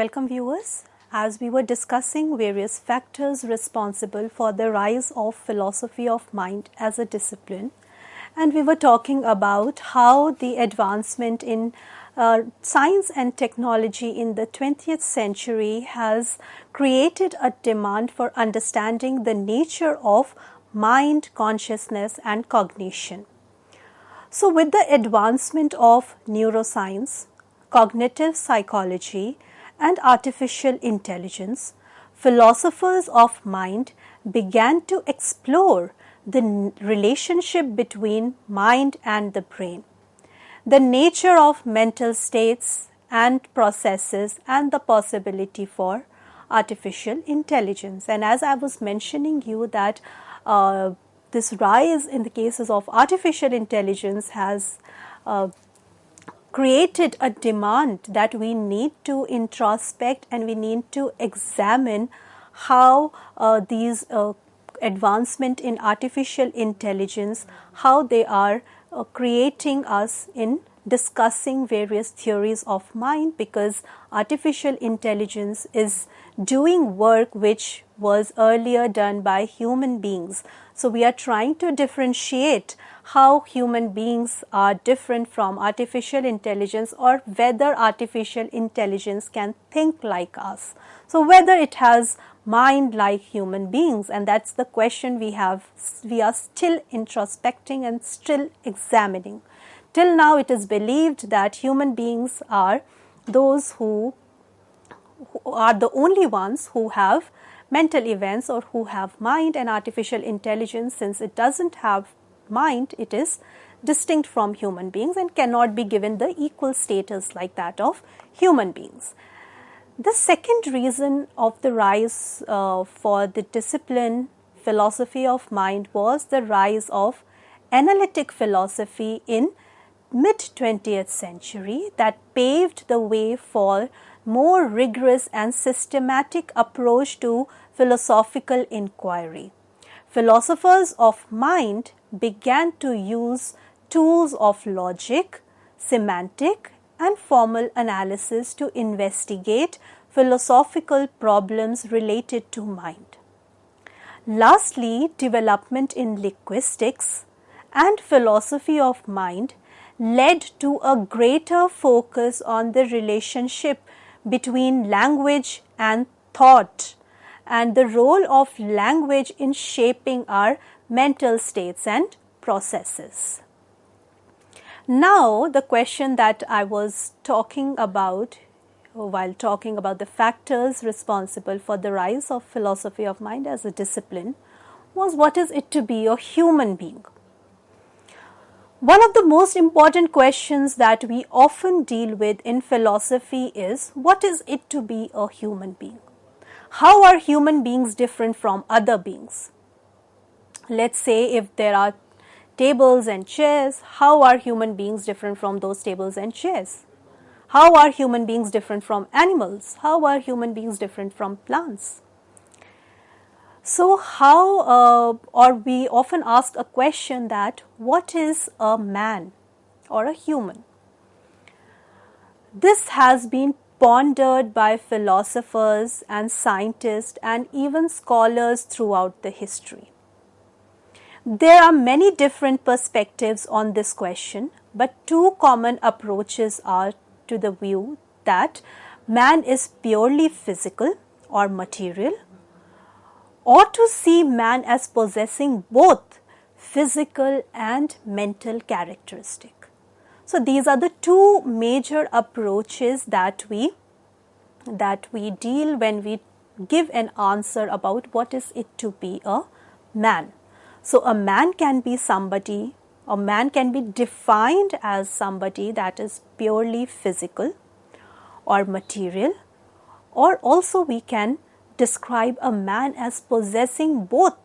Welcome viewers. As we were discussing various factors responsible for the rise of philosophy of mind as a discipline, and we were talking about how the advancement in science and technology in the 20th century has created a demand for understanding the nature of mind, consciousness and cognition. So with the advancement of neuroscience, cognitive psychology and artificial intelligence, philosophers of mind began to explore the relationship between mind and the brain, the nature of mental states and processes, and the possibility for artificial intelligence. And as I was mentioning you that this rise in the cases of artificial intelligence has created a demand that we need to introspect and we need to examine how these advancement in artificial intelligence, how they are creating us in discussing various theories of mind, because artificial intelligence is doing work which was earlier done by human beings. So we are trying to differentiate how human beings are different from artificial intelligence, or whether artificial intelligence can think like us. So whether it has mind like human beings, and that's the question we are still introspecting and still examining. Till now it is believed that human beings are those who are the only ones who have mental events or who have mind, and artificial intelligence, since it doesn't have mind, it is distinct from human beings and cannot be given the equal status like that of human beings. The second reason of the rise for the discipline philosophy of mind was the rise of analytic philosophy in mid-20th century that paved the way for more rigorous and systematic approach to philosophical inquiry. Philosophers of mind began to use tools of logic, semantic and formal analysis to investigate philosophical problems related to mind. Lastly, development in linguistics and philosophy of mind led to a greater focus on the relationship between language and thought, and the role of language in shaping our mental states and processes. Now, the question that I was talking about while talking about the factors responsible for the rise of philosophy of mind as a discipline was, what is it to be a human being? One of the most important questions that we often deal with in philosophy is, what is it to be a human being? How are human beings different from other beings? Let's say if there are tables and chairs, how are human beings different from those tables and chairs? How are human beings different from animals? How are human beings different from plants? So or we often ask a question that, what is a man or a human? This has been pondered by philosophers and scientists and even scholars throughout the history. There are many different perspectives on this question, but two common approaches are to the view that man is purely physical or material, or to see man as possessing both physical and mental characteristic. So these are the two major approaches that we deal when we give an answer about what is it to be a man. So a man can be somebody, a man can be defined as somebody that is purely physical or material, or also we can describe a man as possessing both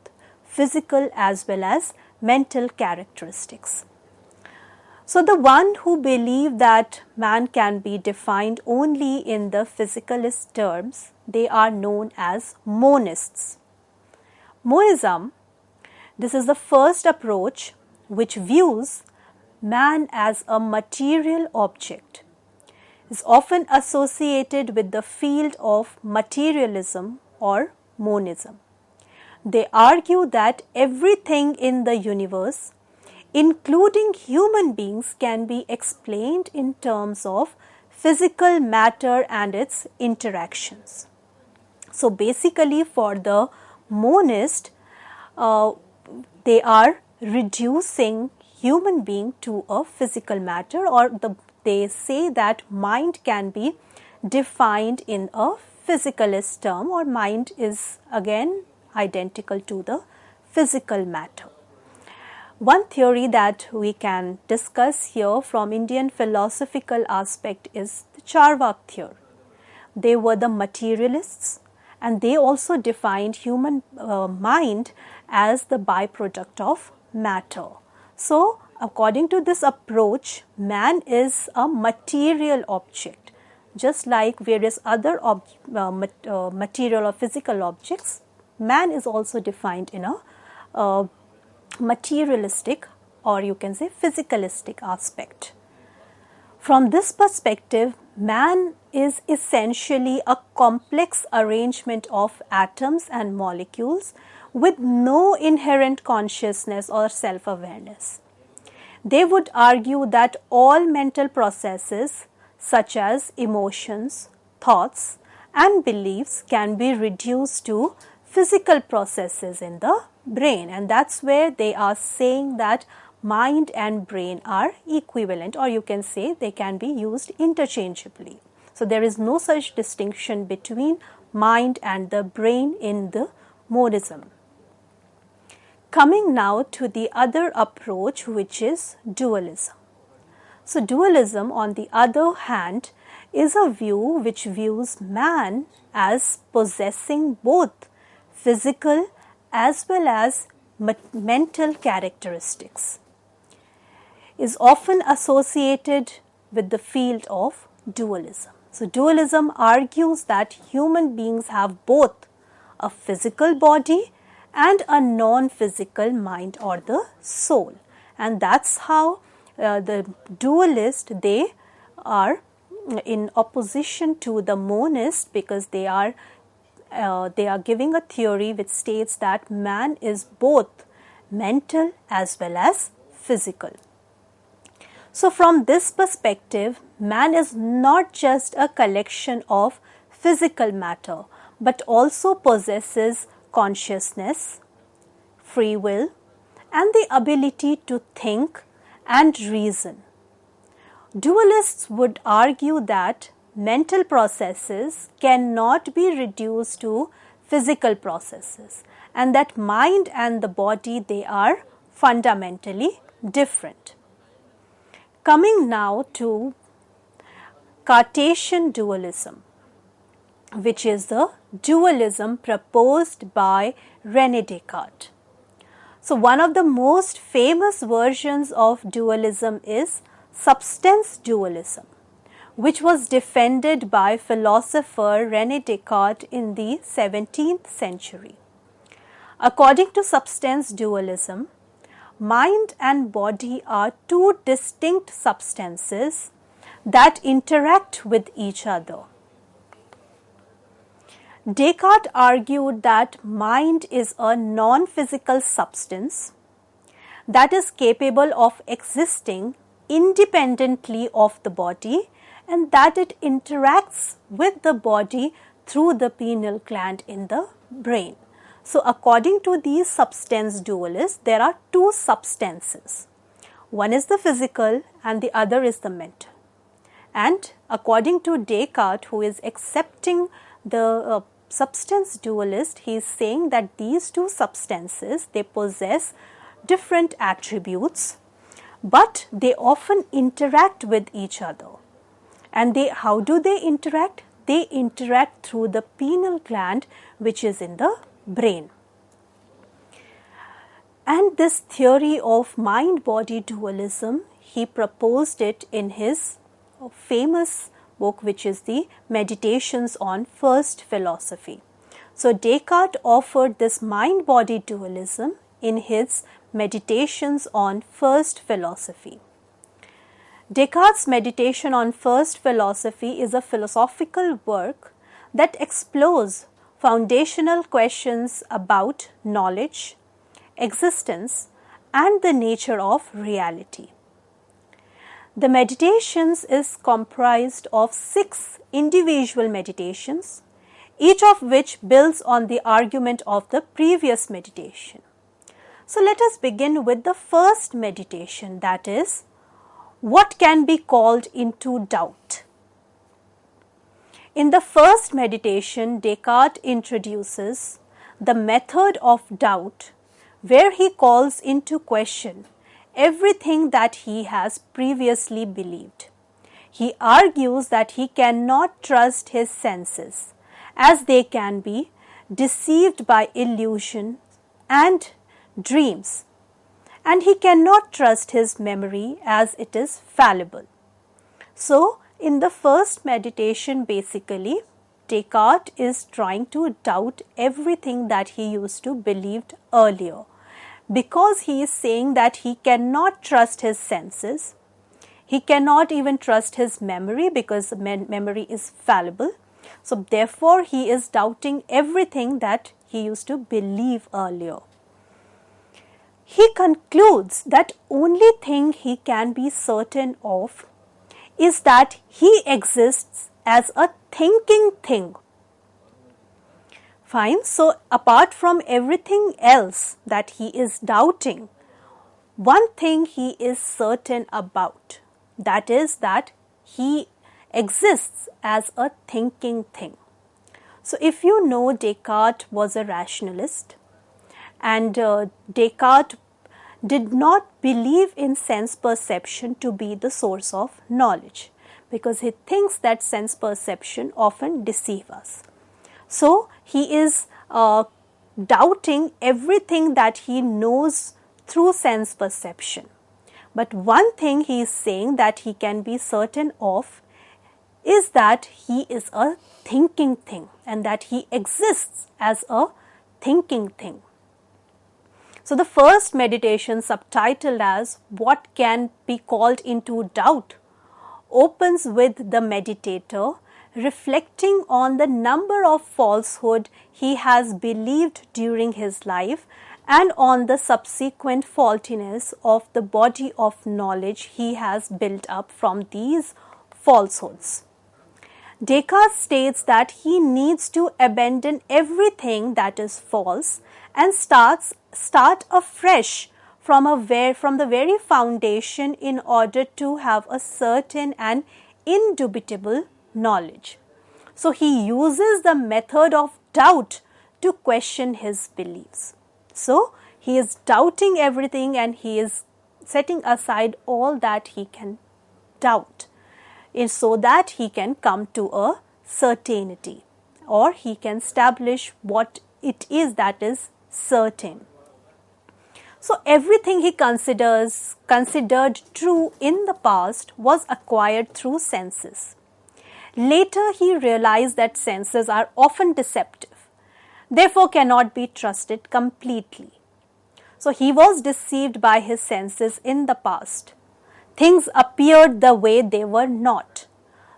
physical as well as mental characteristics. So the one who believe that man can be defined only in the physicalist terms, they are known as monists. Monism, this is the first approach which views man as a material object. is often associated with the field of materialism or monism. They argue that everything in the universe, including human beings, can be explained in terms of physical matter and its interactions. So basically, for the monist, they are reducing human being to a physical matter, or they say that mind can be defined in a physicalist term, or mind is again identical to the physical matter. One theory that we can discuss here from Indian philosophical aspect is the Charvak theory. They were the materialists, and they also defined human mind as the byproduct of matter. So, according to this approach, man is a material object, just like various other material or physical objects. Man is also defined in a materialistic, or you can say physicalistic aspect. From this perspective, man is essentially a complex arrangement of atoms and molecules with no inherent consciousness or self-awareness. They would argue that all mental processes such as emotions, thoughts and beliefs can be reduced to physical processes in the brain, and that's where they are saying that mind and brain are equivalent, or you can say they can be used interchangeably. So there is no such distinction between mind and the brain in the monism. Coming now to the other approach, which is dualism. So dualism, on the other hand, is a view which views man as possessing both physical as well as mental characteristics, is often associated with the field of dualism. So dualism argues that human beings have both a physical body and a non-physical mind or the soul, and that's how the dualist, they are in opposition to the monist, because they are giving a theory which states that man is both mental as well as physical. So from this perspective, man is not just a collection of physical matter, but also possesses consciousness, free will, and the ability to think and reason. Dualists would argue that mental processes cannot be reduced to physical processes, and that mind and the body, they are fundamentally different. Coming now to Cartesian dualism, which is the dualism proposed by René Descartes. So one of the most famous versions of dualism is substance dualism, which was defended by philosopher René Descartes in the 17th century. According to substance dualism, mind and body are two distinct substances that interact with each other. Descartes argued that mind is a non-physical substance that is capable of existing independently of the body, and that it interacts with the body through the pineal gland in the brain. So according to these substance dualists, there are two substances. One is the physical and the other is the mental. And according to Descartes, who is accepting the substance dualist, he is saying that these two substances, they possess different attributes, but they often interact with each other. And how do they interact? They interact through the pineal gland, which is in the brain. And this theory of mind-body dualism, he proposed it in his famous book, which is the Meditations on First Philosophy. So Descartes offered this mind-body dualism in his Meditations on First Philosophy. Descartes' Meditation on First Philosophy is a philosophical work that explores foundational questions about knowledge, existence, and the nature of reality. The Meditations is comprised of 6 individual meditations, each of which builds on the argument of the previous meditation. So let us begin with the first meditation, that is, what can be called into doubt. In the first meditation, Descartes introduces the method of doubt, where he calls into question everything that he has previously believed. He argues that he cannot trust his senses, as they can be deceived by illusion and dreams, and he cannot trust his memory as it is fallible. So, in the first meditation, basically, Descartes is trying to doubt everything that he used to believe earlier, because he is saying that he cannot trust his senses, he cannot even trust his memory because memory is fallible. So, therefore, he is doubting everything that he used to believe earlier. He concludes that only thing he can be certain of is that he exists as a thinking thing. Fine. So, apart from everything else that he is doubting, one thing he is certain about, that is that he exists as a thinking thing. So, if you know, Descartes was a rationalist, and Descartes did not believe in sense perception to be the source of knowledge, because he thinks that sense perception often deceives us. So, he is doubting everything that he knows through sense perception. But one thing he is saying that he can be certain of is that he is a thinking thing, and that he exists as a thinking thing. So, the first meditation, subtitled as What Can Be Called into Doubt, opens with the meditator reflecting on the number of falsehood he has believed during his life and on the subsequent faultiness of the body of knowledge he has built up from these falsehoods. Descartes states that he needs to abandon everything that is false and start afresh from the very foundation in order to have a certain and indubitable knowledge. So, he uses the method of doubt to question his beliefs. So, he is doubting everything and he is setting aside all that he can doubt, so that he can come to a certainty, or he can establish what it is that is certain. So, everything he considered true in the past was acquired through senses. Later, he realized that senses are often deceptive, therefore cannot be trusted completely. So, he was deceived by his senses in the past. Things appeared the way they were not.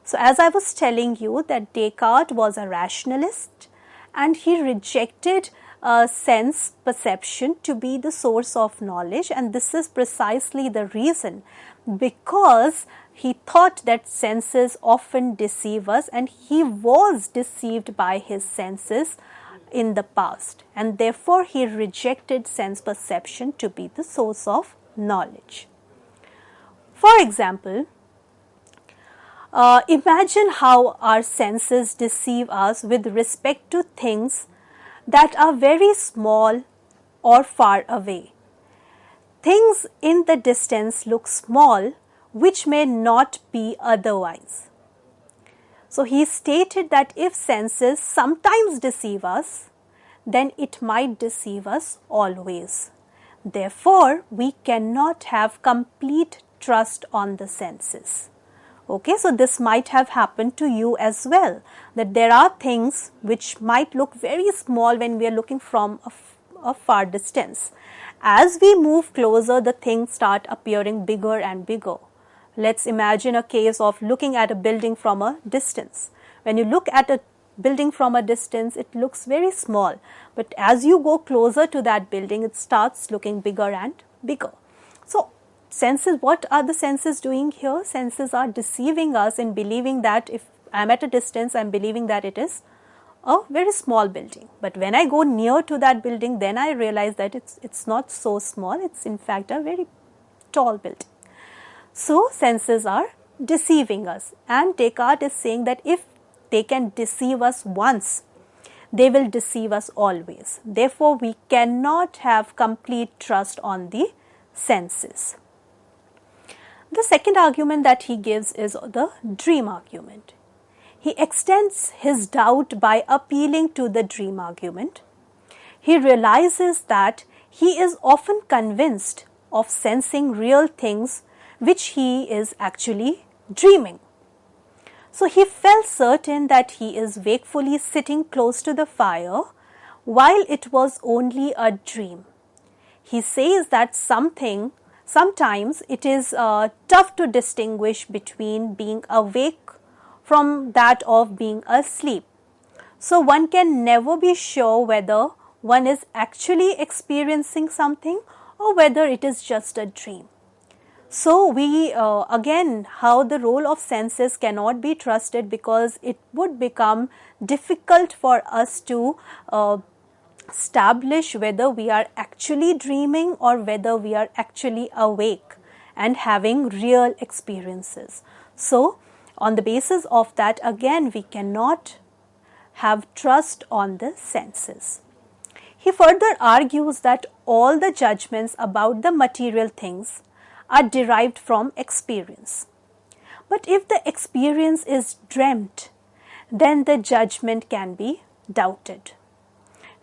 So, as I was telling you, that Descartes was a rationalist and he rejected sense perception to be the source of knowledge, and this is precisely the reason, because he thought that senses often deceive us, and he was deceived by his senses in the past, and therefore he rejected sense perception to be the source of knowledge. For example, imagine how our senses deceive us with respect to things that are very small or far away. Things in the distance look small, which may not be otherwise. So, he stated that if senses sometimes deceive us, then it might deceive us always. Therefore, we cannot have complete trust on the senses. Okay, so this might have happened to you as well, that there are things which might look very small when we are looking from a far distance. As we move closer, the things start appearing bigger and bigger. Let's imagine a case of looking at a building from a distance. When you look at a building from a distance, it looks very small, but as you go closer to that building, it starts looking bigger and bigger. So senses, what are the senses doing here? Senses are deceiving us in believing that if I am at a distance, I am believing that it is a very small building. But when I go near to that building, then I realize that it's not so small, it's in fact a very tall building. So senses are deceiving us, and Descartes is saying that if they can deceive us once, they will deceive us always. Therefore, we cannot have complete trust on the senses. The second argument that he gives is the dream argument. He extends his doubt by appealing to the dream argument. He realizes that he is often convinced of sensing real things which he is actually dreaming. So he felt certain that he is wakefully sitting close to the fire while it was only a dream. He says that sometimes it is tough to distinguish between being awake from that of being asleep. So one can never be sure whether one is actually experiencing something or whether it is just a dream. So we again, how the role of senses cannot be trusted, because it would become difficult for us to establish whether we are actually dreaming or whether we are actually awake and having real experiences. So on the basis of that, again, we cannot have trust on the senses. He further argues that all the judgments about the material things are derived from experience. But if the experience is dreamt, then the judgment can be doubted.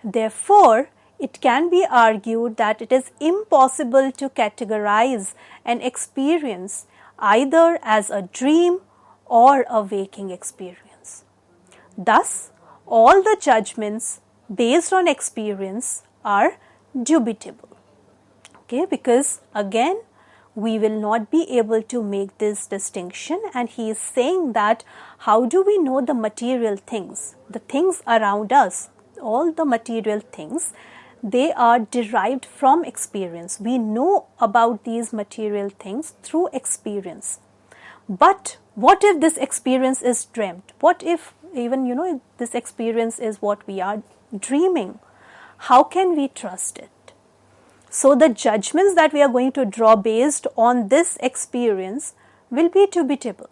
Therefore, it can be argued that it is impossible to categorize an experience either as a dream or a waking experience. Thus, all the judgments based on experience are dubitable. Okay, because again, we will not be able to make this distinction, and he is saying that how do we know the material things, the things around us, all the material things, they are derived from experience. We know about these material things through experience. But what if this experience is dreamt? What if even this experience is what we are dreaming? How can we trust it? So the judgments that we are going to draw based on this experience will be dubitable.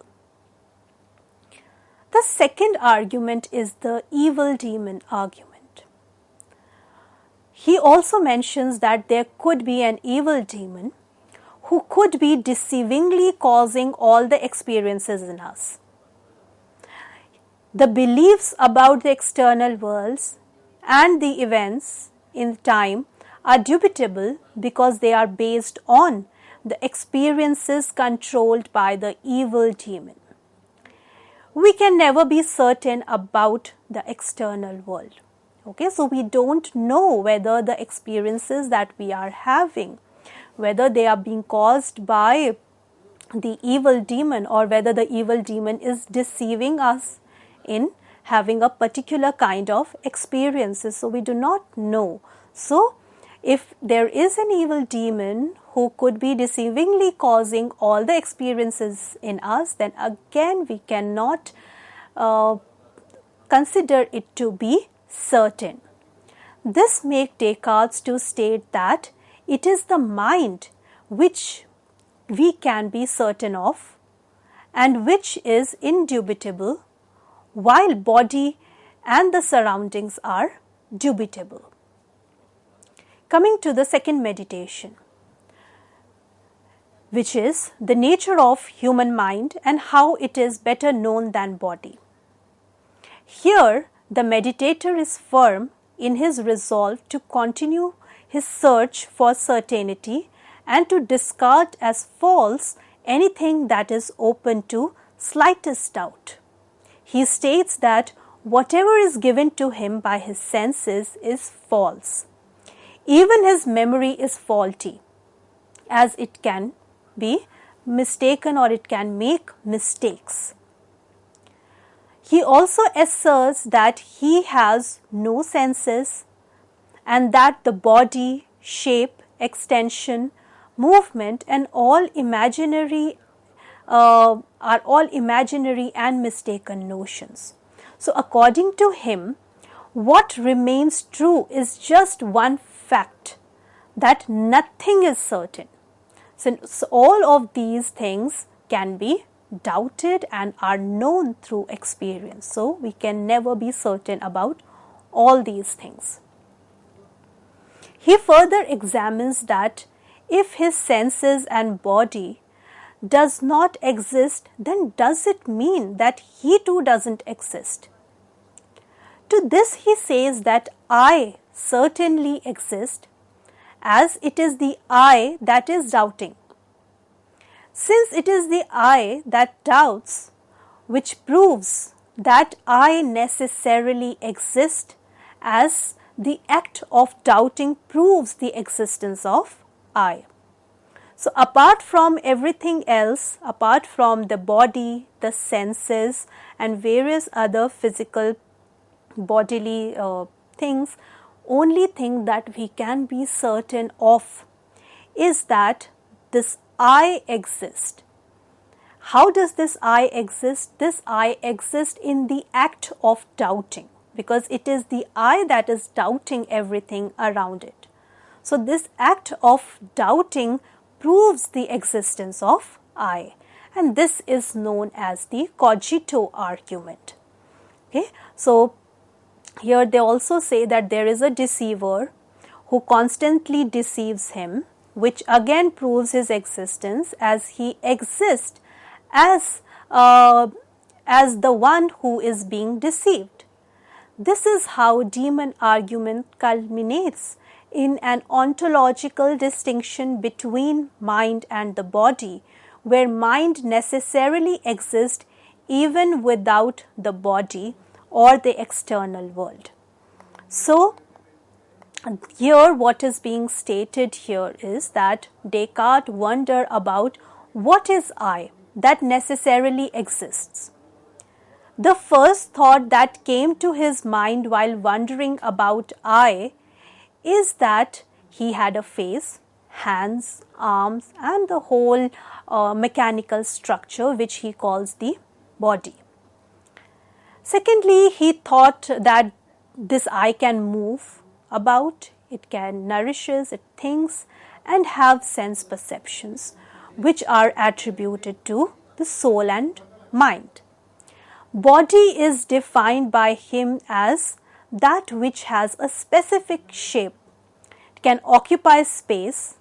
The second argument is the evil demon argument. He also mentions that there could be an evil demon who could be deceivingly causing all the experiences in us. The beliefs about the external worlds and the events in time are dubitable because they are based on the experiences controlled by the evil demon. We can never be certain about the external world. Okay, so we don't know whether the experiences that we are having, whether they are being caused by the evil demon or whether the evil demon is deceiving us in having a particular kind of experiences. So we do not know. So if there is an evil demon who could be deceivingly causing all the experiences in us, then again we cannot consider it to be certain. This makes Descartes to state that it is the mind which we can be certain of and which is indubitable, while body and the surroundings are dubitable. Coming to the second meditation, which is the nature of human mind and how it is better known than body. Here, the meditator is firm in his resolve to continue his search for certainty and to discard as false anything that is open to slightest doubt. He states that whatever is given to him by his senses is false. Even his memory is faulty, as it can be mistaken or it can make mistakes. He also asserts that he has no senses and that the body, shape, extension, movement and all imaginary are all imaginary and mistaken notions. So according to him, what remains true is just one fact, that nothing is certain. Since all of these things can be doubted and are known through experience. So we can never be certain about all these things. He further examines that if his senses and body does not exist, then does it mean that he too doesn't exist? To this he says that I certainly exist, as it is the I that is doubting. Since it is the I that doubts, which proves that I necessarily exist, as the act of doubting proves the existence of I. So apart from everything else, apart from the body, the senses and various other physical bodily things, only thing that we can be certain of is that this I exist. How does this I exist? This I exist in the act of doubting, because it is the I that is doubting everything around it. So this act of doubting proves the existence of I, and this is known as the cogito argument. Okay, so here they also say that there is a deceiver who constantly deceives him, which again proves his existence, as he exists as the one who is being deceived. This is how demon argument culminates in an ontological distinction between mind and the body, where mind necessarily exists even without the body or the external world. So here what is being stated here is that Descartes wondered about what is I that necessarily exists. The first thought that came to his mind while wondering about I is that he had a face, hands, arms and the whole mechanical structure which he calls the body. Secondly, he thought that this I can move about, it can nourishes, it thinks and have sense perceptions which are attributed to the soul and mind. Body is defined by him as that which has a specific shape, it can occupy space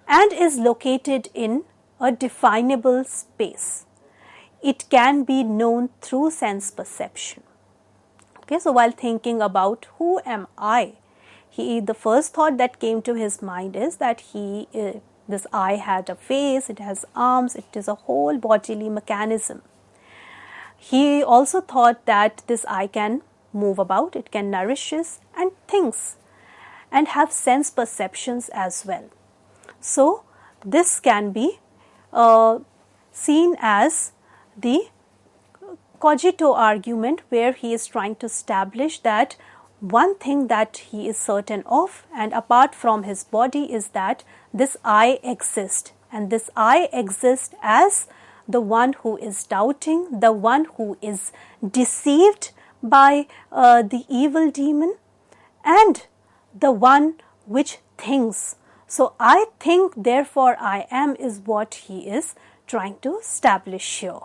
and is located in a definable space. It can be known through sense perception. Okay, so while thinking about who am I, the first thought that came to his mind is that this I had a face, it has arms, it is a whole bodily mechanism. He also thought that this I can move about, it can nourishes and thinks and have sense perceptions as well. So this can be seen as the cogito argument, where he is trying to establish that one thing that he is certain of and apart from his body is that this I exists, and this I exists as the one who is doubting, the one who is deceived by the evil demon and the one which thinks. So I think, therefore I am is what he is trying to establish here.